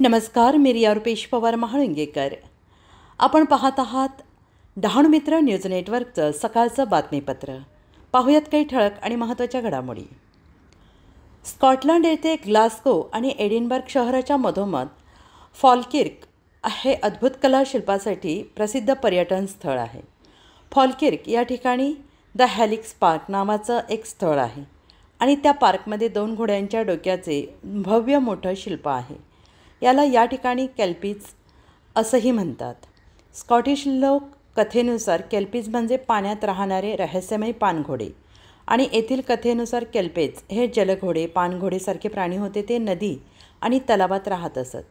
नमस्कार, मी रिया रुपेश पवार महाळुंगेकर. आपण पाहत आहात डहाणू मित्र न्यूज नेटवर्कचं सकाळचं बातमीपत्र. पाहूयात काही ठळक आणि महत्त्वाच्या घडामोडी. स्कॉटलंड येथे ग्लासगो आणि एडिनबर्ग शहराच्या मधोमध फॉलकिर्क हे अद्भुत कला शिल्पासाठी प्रसिद्ध पर्यटन स्थळ आहे. फॉलकिर्क या ठिकाणी द हॅलिक्स पार्क नावाचं एक स्थळ आहे आणि त्या पार्कमध्ये 2 घोड्यांच्या डोक्याचे भव्य मोठं शिल्प आहे. याला या ठिकाणी केल्पीज असंही म्हणतात. स्कॉटिश लोक कथेनुसार केल्पीज म्हणजे पाण्यात राहणारे रहस्यमय पाणघोडे आणि येथील कथेनुसार केल्पेज हे जलघोडे पाणघोडेसारखे प्राणी होते. ते नदी आणि तलावात राहत असत.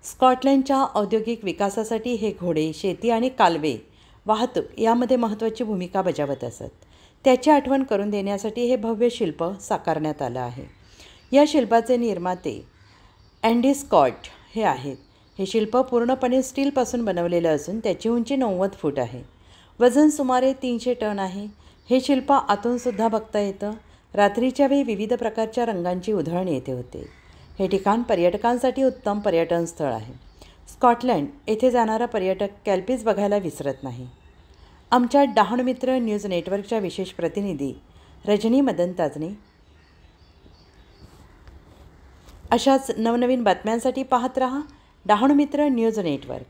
स्कॉटलंडच्या औद्योगिक विकासासाठी हे घोडे शेती आणि कालवे वाहतूक यामध्ये महत्त्वाची भूमिका बजावत असत. त्याची आठवण करून देण्यासाठी हे भव्य शिल्प साकारण्यात आलं आहे. या शिल्पाचे निर्माते अँडी स्कॉट हे आहेत. हे शिल्प पूर्णपणे स्टीलपासून बनवलेलं असून त्याची उंची 90 फूट आहे. वजन सुमारे 300 टन आहे. हे शिल्प आतूनसुद्धा बघता येतं. रात्रीच्या वेळी विविध प्रकारच्या रंगांची उधळण येते होते. हे ठिकाण पर्यटकांसाठी उत्तम पर्यटन स्थळ आहे. स्कॉटलंड येथे जाणारा पर्यटक केल्पीज बघायला विसरत नाही. आमच्या डहाणू मित्र न्यूज नेटवर्कच्या विशेष प्रतिनिधी रजनी मदन ताजने अशाच नवनवीन बातम्यांसाठी पाहत रहा डहाणू मित्र न्यूज नेटवर्क.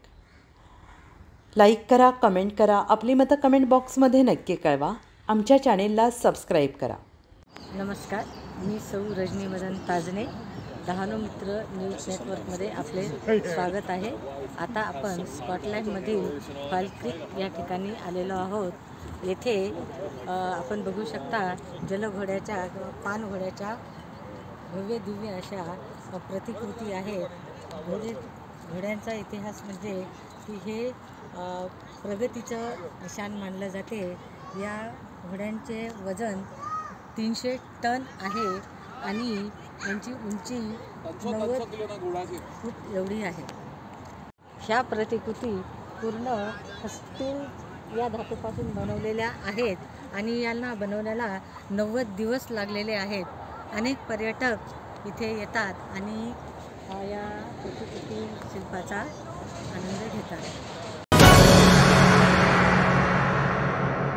लाईक करा, कमेंट करा, आपली मतं कमेंट बॉक्समध्ये नक्की कळवा. आमच्या चॅनेलला सबस्क्राईब करा. नमस्कार, मी सौ रजनी मदन ताजने. डहाणू मित्र न्यूज नेटवर्कमध्ये आपले स्वागत आहे. आता आपण स्कॉटलँडमधील फॉलकिर्क या ठिकाणी आलेलो आहोत. येथे आपण बघू शकता जलघोड्याच्या किंवा पाणघोड्याच्या भव्य दिव्य अशा प्रतिकृती आहेत. घोड्यांचा इतिहास म्हणजे की हे प्रगतीचं निशाण मानलं जाते. या घोड्यांचे वजन 300 टन आहे आणि यांची उंची 90 फूट एवढी आहे. ह्या प्रतिकृती पूर्ण स्टील या धातूपासून बनवलेल्या आहेत आणि यांना बनवण्याला 90 दिवस लागलेले आहेत. अनेक पर्यटक इथे येतात आणि या प्रतिकृती शिल्पाचा आनंद घेतात.